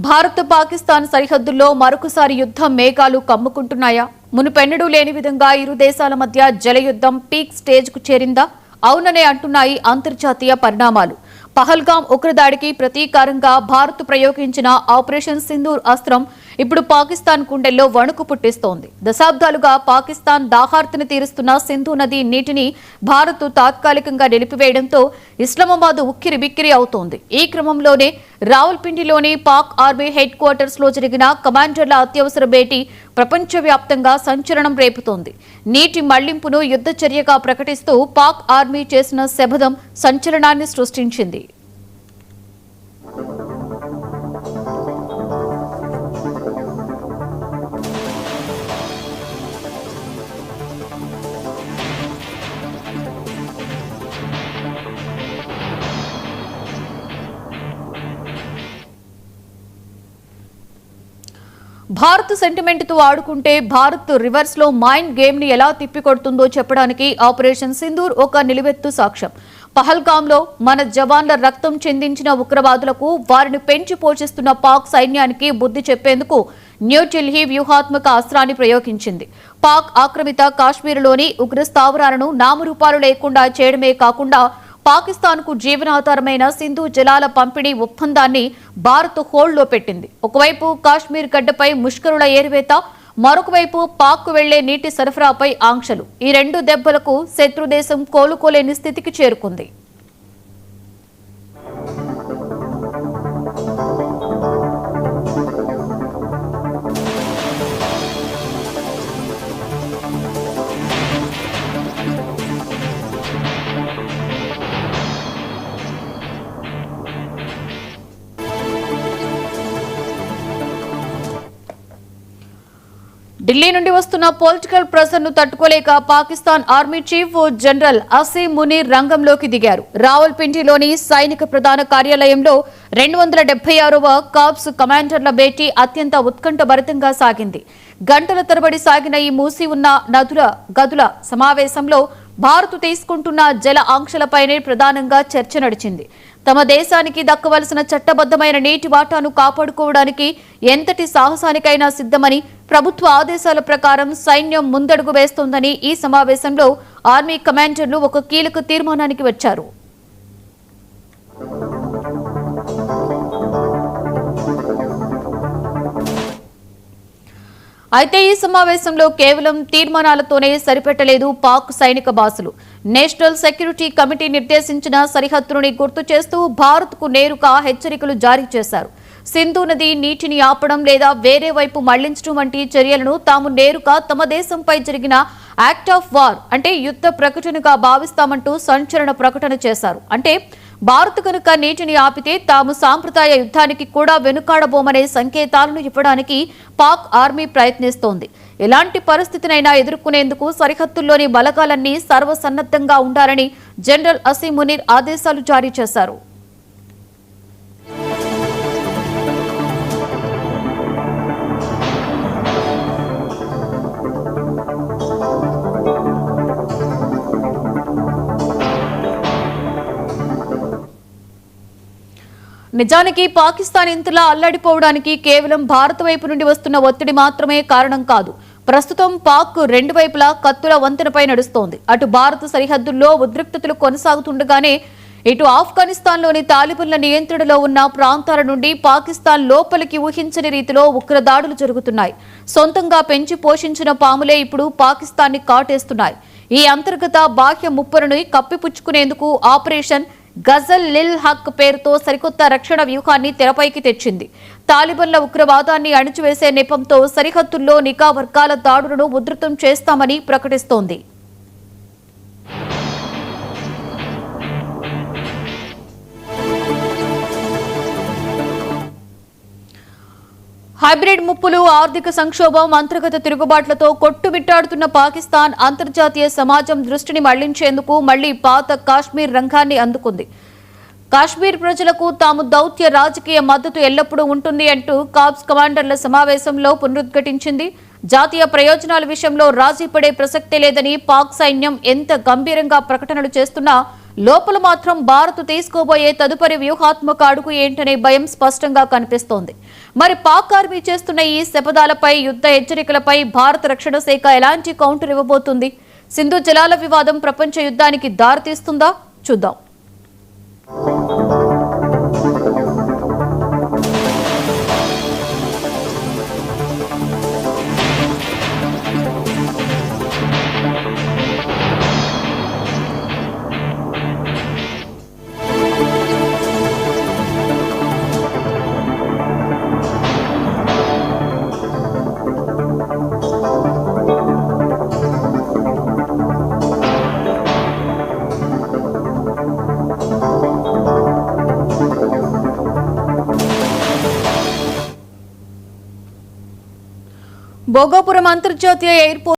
భారత్ పాకిస్తాన్ సరిహద్దుల్లో మరొకసారి యుద్ధం మేఘాలు కమ్ముకుంటున్నాయా? మునుపెన్నడూ లేని విధంగా ఇరు దేశాల మధ్య జలయుద్ధం పీక్ స్టేజ్ కు చేరిందా? అవుననే అంటున్నాయి అంతర్జాతీయ పరిణామాలు. పహల్గాం ఉగ్రదాడికి ప్రతీకారంగా భారత్ ప్రయోగించిన ఆపరేషన్ సింధూర్ అస్త్రం ఇప్పుడు పాకిస్తాన్ గుండెల్లో వణుకు పుట్టిస్తోంది. దశాబ్దాలుగా పాకిస్తాన్ దాహార్తిని తీరుస్తున్న సింధు నది నీటిని భారత్ తాత్కాలికంగా నిలిపివేయడంతో ఇస్లామాబాద్ ఉక్కిరిబిక్కిరి అవుతోంది. ఈ క్రమంలోనే రావల్పిండిలోని పాక్ ఆర్మీ హెడ్ క్వార్టర్స్ లో జరిగిన కమాండర్ల అత్యవసర భేటీ ప్రపంచవ్యాప్తంగా సంచలనం రేపుతోంది. నీటి మళ్లింపును యుద్ధ చర్యగా ప్రకటిస్తూ పాక్ ఆర్మీ చేసిన శపథం సంచలనాన్ని సృష్టించింది. భారత్ సెంటిమెంట్ తో ఆడుకుంటే భారత్ రివర్స్ లో మైండ్ గేమ్ ని ఎలా తిప్పికొడుతుందో చెప్పడానికి ఆపరేషన్ సింధూర్ ఒక నిలువెత్తు సాక్ష్యం. పహల్గాంలో మన జవాన్ల రక్తం చెందించిన ఉగ్రవాదులకు వారిని పెంచి పోషిస్తున్న పాక్ సైన్యానికి బుద్ధి చెప్పేందుకు న్యూఢిల్లీ వ్యూహాత్మక అస్త్రాన్ని ప్రయోగించింది. పాక్ ఆక్రమిత కాశ్మీర్లోని ఉగ్ర స్థావరాలను నామరూపాలు లేకుండా చేయడమే కాకుండా పాకిస్తాన్ కు జీవనాధారమైన సింధు జలాల పంపిణీ ఒప్పందాన్ని భారత్ హోల్డ్లో పెట్టింది. ఒకవైపు కాశ్మీర్ గడ్డపై ముష్కరుల ఏరివేత, మరొక వైపు పాక్ వెళ్లే నీటి సరఫరాపై ఆంక్షలు. ఈ రెండు దెబ్బలకు శత్రుదేశం కోలుకోలేని స్థితికి చేరుకుంది. ఢిల్లీ నుండి వస్తున్న పొలిటికల్ ప్రెషర్ ను తట్టుకోలేక Pakistan army chief general Asim Munir రంగంలోకి దిగారు. రావల్పిండిలోని సైనిక ప్రధాన కార్యాలయంలో 276వ కార్ప్స్ కమాండర్ల భేటీ అత్యంత ఉత్కంఠభరితంగా సాగింది. గంటల తరబడి సాగిన ఈ మూసి ఉన్న గదుల సమావేశంలో భారత్ తీసుకుంటున్న జల ఆంక్షలపైనే ప్రధానంగా చర్చ నడిచింది. తమ దేశానికి దక్కవలసిన చట్టబద్దమైన నీటి వాటాను కాపాడుకోవడానికి ఎంతటి సాహసానికైనా సిద్ధమని, ప్రభుత్వ ఆదేశాల ప్రకారం సైన్యం ముందడుగు వేస్తోందని ఈ సమావేశంలో ఆర్మీ కమాండర్లు ఒక కీలక తీర్మానానికి వచ్చారు. అయితే ఈ సమావేశంలో కేవలం తీర్మానాలతోనే సరిపెట్టలేదు పాక్ సైనిక బాసులు. నేషనల్ సెక్యూరిటీ కమిటీ నిర్దేశించిన సరిహద్దుని గుర్తు చేస్తూ భారత్ కు నేరుగా హెచ్చరికలు జారీ చేశారు. సింధు నది నీటిని ఆపడం లేదా వేరే వైపు మళ్లించడం వంటి చర్యలను తాము నేరుగా తమ దేశంపై జరిగిన యాక్ట్ ఆఫ్ వార్ అంటే యుద్ధ ప్రకటనగా భావిస్తామంటూ సంచలన ప్రకటన చేశారు. అంటే భారత్ కనుక నీటిని ఆపితే తాము సాంప్రదాయ యుద్ధానికి కూడా వెనుకాడబోమనే సంకేతాలను ఇవ్వడానికి పాక్ ఆర్మీ ప్రయత్నిస్తోంది. ఎలాంటి పరిస్థితినైనా ఎదుర్కొనేందుకు సరిహద్దుల్లోని బలగాలన్నీ సర్వసన్నద్ధంగా ఉండాలని జనరల్ అసీం మునీర్ ఆదేశాలు జారీ చేశారు. నిజానికి పాకిస్తాన్ ఇంతలా అల్లాడిపోవడానికి కేవలం భారత్ వైపు నుండి వస్తున్న ఒత్తిడి మాత్రమే కారణం కాదు. ప్రస్తుతం పాక్ రెండు వైపులా కత్తుల వంతెనపై నడుస్తోంది. అటు భారత సరిహద్దుల్లో ఉద్రిక్తతలు కొనసాగుతుండగానే ఇటు ఆఫ్ఘనిస్తాన్లోని తాలిబన్ల నియంత్రణలో ఉన్న ప్రాంతాల నుండి పాకిస్తాన్ లోపలికి ఊహించని రీతిలో ఉగ్రదాడులు జరుగుతున్నాయి. సొంతంగా పెంచి పోషించిన పాములే ఇప్పుడు పాకిస్తాన్ని కాటేస్తున్నాయి. ఈ అంతర్గత బాహ్య ముప్పులను కప్పిపుచ్చుకునేందుకు ఆపరేషన్ గజల్ లిల్ హక్ పేరుతో సరికొత్త రక్షణ వ్యూహాన్ని తెరపైకి తెచ్చింది. తాలిబన్ల ఉగ్రవాదాన్ని అణిచివేసే నెపంతో సరిహద్దుల్లో నిఘా వర్గాల దాడులను ఉధృతం చేస్తామని ప్రకటిస్తోంది. హైబ్రిడ్ ముప్పులు, ఆర్థిక సంక్షోభం, అంతర్గత తిరుగుబాట్లతో కొట్టుమిట్టాడుతున్న పాకిస్తాన్ అంతర్జాతీయ సమాజం దృష్టిని మళ్లించేందుకు మళ్లీ పాత కాశ్మీర్ రంగాన్ని అందుకుంది. కాశ్మీర్ ప్రజలకు తాము దౌత్య రాజకీయ మద్దతు ఎల్లప్పుడూ ఉంటుంది అంటూ కార్ప్స్ కమాండర్ల సమావేశంలో పునరుద్ఘాటించింది. జాతీయ ప్రయోజనాల విషయంలో రాజీ పడే ప్రసక్తే లేదని పాక్ సైన్యం ఎంత గంభీరంగా ప్రకటనలు చేస్తున్నా లోపల మాత్రం భారత్ తీసుకోబోయే తదుపరి వ్యూహాత్మక అడుగు ఏంటనే భయం స్పష్టంగా కనిపిస్తోంది. మరి పాక్ ఆర్మీ చేస్తున్న ఈ శపథాలపై, యుద్ధ హెచ్చరికలపై భారత రక్షణ శాఖ ఎలాంటి కౌంటర్ ఇవ్వబోతుంది? సింధు జలాల వివాదం ప్రపంచ యుద్ధానికి దారితీస్తుందా? చూద్దాం. భోగాపురం అంతర్జాతీయ ఎయిర్పోర్ట్